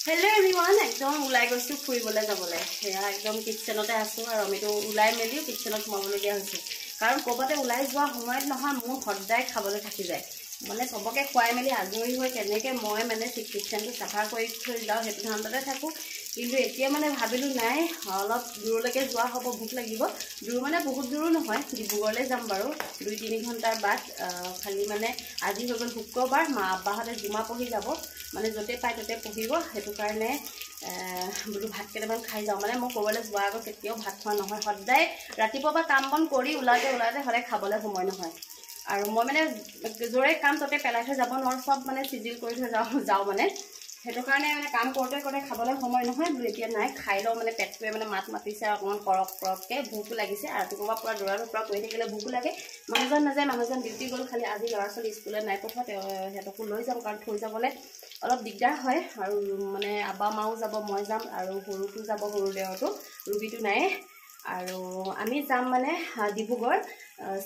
Hello everyone, একদম উলাই গৈছো ফুৰিবলৈ যাবলৈ হেয়া একদম কিচেনতে আছো আৰু আমিটো উলাই মেলি কিচেনত সোমাবলগীয়া হৈছে কাৰণ ক'বাতে উলাই যোৱা সময়ত নহয় মোৰ সদায় খাবলৈ থাকি যায় মানে সবকে খুৱাই মেলি আজৰি হৈ কেনেকে মই মানে কিচেনটো সাফা কৰি থৈ যাও হেতু ধান্দতে থাকো কিন্তু এতিয়া মানে ভাবিলো নাই অলপ দূৰলৈকে যোৱা হ'ব ভুক লাগিব দূৰ মানে বহুত দূৰ নহয় ডিব্ৰুগড়লৈ যাম বাৰু 2-3 ঘণ্টাৰ বাদ খালি মানে আজি হৈ গ'ল শুক্ৰবাৰ মা আব্বাহঁতে জুমা পঢ়ি যাব মানে যতে পাই ততে পঢ়িব হেতু কাৰণে বুলু ভাত কেটামান খাই যাও মানে মই ক'বলৈ যোৱাৰ আগত কেতিয়াও ভাত খোৱা নহয় সদায় ৰাতিপুৱা কাম বন কৰি উলাতে হলে খাবলৈ সময় নহয় আৰু মই মানে জোৰে কাম ততে পেলাই থৈ যাব নোৱাৰো সব মানে সিজিল কৰি থৈ যাও মানে হেতু কাৰণে মানে কাম কৰতে খাবলৈ সময় নহয় এতিয়া নাই খাই লও মানে পেটটোৱে মানে মাত মাতিছে অকমান কৰককে ভুক লাগিছে আৰু ৰাতিপুৱা পুৰা দৌৰা ধপৰা কৰি থাকিলে ভুক লাগে মানুহজন নাযায় মানুহজন ডিউটি গ'ল খালি আজি ল'ৰা ছোৱালী স্কুলে নাই পঠোৱা হেতকো লৈ যাম কাৰণ থৈ যাবলৈ অলপ দিগদাৰ হয় আৰু মানে আব্বা মাও যাব মই যাম আৰু সৰুটো যাব সৰু দেওটো ৰুবিটো নাই আৰু আমি যাম মানে ডিব্ৰুগড়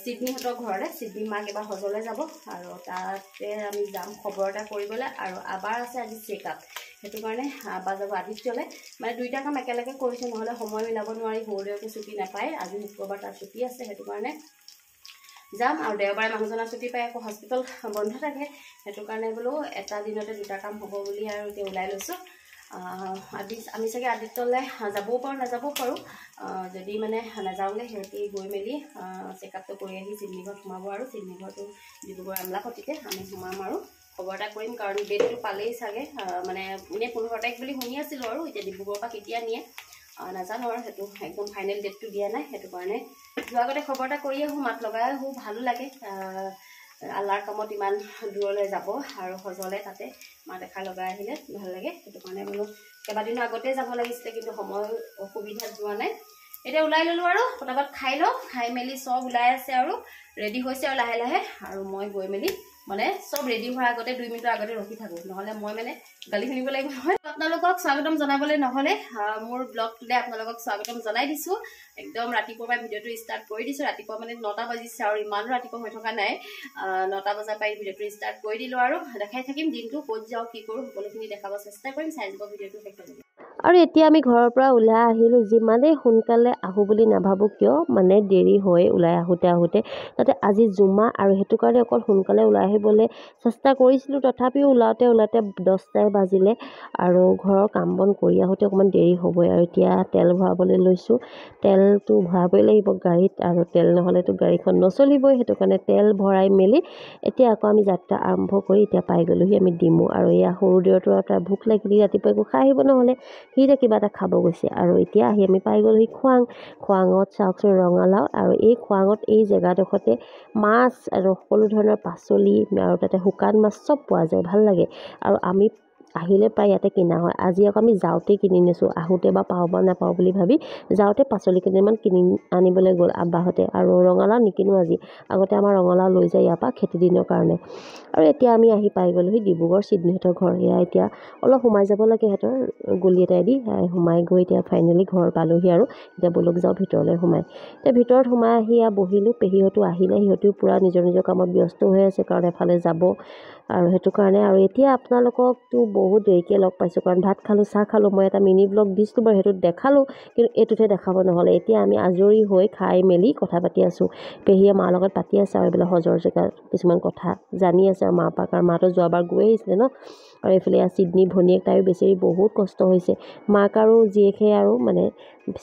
সিডনি হতৰ ঘৰলে সিডনি মাক এবাৰ হজলে যাব আৰু তাতে আমি যাম খবৰ এটা কৰিবলৈ আৰু আবাৰ আছে আজি চেকআপ হেতু কাৰণে আব্বা যাব আদিত্যলে মানে দুইটা কাম একেলগে কৰিছে নহলে সময় মিলাব নোৱাৰি সৰু দেওটো ছুটি নাপায় আজি শুক্ৰবাৰ তাৰ ছুটি আছে হেতু কাৰণে যাম আৰু দেওবাৰে মানুহজনৰ ছুটি পাই আকৌ হস্পিটেল বন্ধ থাকে হেতু কাৰণে বলো এটা দিনতে দুটা কাম হ'ব বুলি আৰু এতিয়া উলাই লৈছো আমি সকে আদিত্যলে যাবও পাৰো নাযাবও পাৰো যদি মানে নাযাওলে হেতি গৈ মেলি চেকআপটো কৰি আহি সিডনিঘৰ সোমাব আৰু সিডনিঘৰটো ডিব্ৰুগড় আমলাপতিতে আমি সোমাম আৰু খবৰ এটা কৰিম কাৰণ ডেটটো পালেই চাগে মানে ইনে 15 তাৰিখ বুলি শুনি আছিল আৰু এতিয়া ডিব্ৰুগড়ৰ পৰা কেতিয়া নিয়ে নাজানো আৰু হেতু একদম ফাইনেল ডেটটো দিয়া নাই হেতু কাৰণে যোৱাগতে খবৰ এটা কৰি আহো মাত লগাই আহো ভালো লাগে আল্লাহৰ কামত ইমান দূৰলৈ যাব আৰু হজলে তাতে মা দেখা লগাই আহিলে ভাল লাগে হেতু কাৰণে বলো কেবাদিন আগতে যাব লাগিছিল কিন্তু সময় অসুবিধা যোৱা নাই এটা উলাই ললো আৰু পটাপট খাই মেলি সব উলাই আছে আৰু ৰেডি হৈছে আৰু লাহে লাহে আৰু মই গৈ মেলি মানে সব ৰেডি হোৱাৰ আগতে 2 মিনিট আগতে ৰখি থাকো নহলে মই মানে গালি শুনিব লাগিব নহয় আপোনালোকক স্বাগতম জনাবলৈ নহলে মোৰ ব্লগটোলে আপোনালোকক স্বাগতম জনাই দিছো একদম ৰাতিপুৱা ভিডিওটো ষ্টাৰ্ট কৰি দিছো ৰাতিপুৱা মানে 9টা বাজিছে আৰু ইমান ৰাতিপুৱা হৈ থকা নাই 9টা বজাৰ পাই ভিডিওটো ষ্টাৰ্ট কৰি দিলো আৰু দেখাই থাকিম দিনটো ক'ত যাও কি কৰো সকলোখিনি দেখাব চেষ্টা কৰিম চাই যাব ভিডিওটো শেষলৈকে আৰু এতিয়া আমি ঘৰৰ পৰা ওলাই আহিলো যিমানে সোনকালে আহো বুলি নাভাবো কিয় মানে দেৰি হয় ওলাই আহোতে তাতে আজি জুমা আৰু হেতু কাৰণে অকল সোনকালে ওলাই আহিবলৈ চেষ্টা কৰিছিলো তথাপিও ওলাওতে 10টাই বাজিলে আৰু ঘৰৰ কাম বন কৰি আহোতে অকমান দেৰি হ'বই আৰু এতিয়া তেল ভৰাবলৈ লৈছো তেলটো ভৰাবই লাগিব গাড়ীত আৰু তেল নহলেতো গাড়ীখন নচলিবই হেতু কাৰণে তেল ভৰাই মেলি এতিয়া আকৌ আমি যাত্ৰা আৰম্ভ কৰি এতিয়া পাই গলোহি আমি ডিমু আৰু এয়া সৰু দেওটো তাৰ ভুক লাগিলি ৰাতিপুৱা একো খাই আহিব নহলে হিৰে কিবা এটা খাব গৈছে আৰু এতিয়া আহি আমি পাই গলোহি খোৱাঙত চাওকচোন ৰঙালাও আৰু এই খোৱাঙত এই জেগাডোখৰতে মাছ আৰু সকলো ধৰণৰ পাচলি আৰু তাতে শুকান মাছ চব পোৱা যায় ভাল লাগে আৰু আমি আহিলে প্ৰায় ইয়াতে কিনা হয় আজি আকৌ আমি যাওঁতে কিনি নিছো আহোতে বা পাও বা নাপাও বুলি ভাবি যাওঁতে পাচলি কেইটামান কিনি আনিবলৈ গ'ল আব্বাহঁতে আৰু ৰঙালাও নিকিনো আজি আগতে আমাৰ ৰঙালাও লৈ যায় ইয়াৰ পৰা খেতি দিনৰ কাৰণে আৰু এতিয়া আমি আহি পাই গলোহি ডিব্ৰুগড় সিডনিহঁতৰ ঘৰ এয়া এতিয়া অলপ সোমাই যাব লাগে হেতৰ গলি এটাই দি সোমাই গৈ এতিয়া ফাইনেলি ঘৰ পালোহি আৰু এতিয়া বলক যাওঁ ভিতৰলৈ সোমাই এতিয়া ভিতৰত সোমাই আহি বহিলো পেহীহঁতো আহিলে সিহঁতেও পুৰা নিজৰ কামত ব্যস্ত হৈ আছে কাৰণ এফালে যাব আৰু হেতু কাৰণে আৰু এতিয়া আপোনালোককতো বহুত দেৰিকে লগ পাইছো কাৰণ ভাত খালো চাহ খালো মই এটা মিনি ব্লগ দিছিলো বাৰু হেতুত দেখালো কিন্তু এটোতে দেখাব নহলে এতিয়া আমি আজৰি হৈ খাই মেলি কথা পাতি আছো পেহীয়ে মাৰ লগত পাতি আছে আৰু এইবিলাক হজৰ জেগা কিছুমান কথা জানি আছে আৰু মা পাক আৰু মাতো যোৱাবাৰ গৈ আহিছিলে ন আৰু এইফালে সিডনি ভনীয়েক তাইও বেছি বহুত কষ্ট হৈছে মাক আৰু জীয়েকে আৰু মানে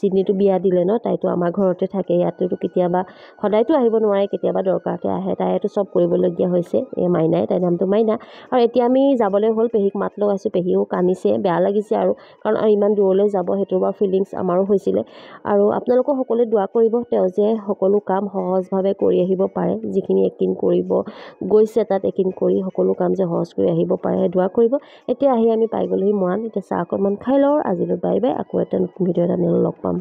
সিডনিটো বিয়া দিলে ন তাইতো আমাৰ ঘৰতে থাকে ইয়াতেতো কেতিয়াবা সদায়তো আহিব নোৱাৰে কেতিয়াবা দৰকাৰতে আহে তাইতো সব কৰিবলগীয়া হৈছে এই মাইনাই তাইৰ নামটো মাইনা আৰু এতিয়া আমি যাবলৈ হ'ল পেহীক মাত লগাইছো পেহীও কানিছে বেয়া লাগিছে আৰু কাৰণ ইমান দূৰলৈ যাব হেতুৰ বা ফিলিংছ আমাৰো হৈছিলে আৰু আপোনালোকক সকলোৱে দোৱা কৰিব তেওঁ যে সকলো কাম সহজভাৱে কৰি আহিব পাৰে যিখিনি একিন কৰিব গৈছে তাত একিন কৰি সকলো কাম যে সহজ কৰি আহিব পাৰে দোৱা কৰিব এতিয়া আহি আমি পাই গলোহি মৰাণ এতিয়া চাহ অকণমান খাই লওঁ আজিলৈ বাই বাই আকৌ এটা নতুন ভিডিঅ'ত আমি লগ পাম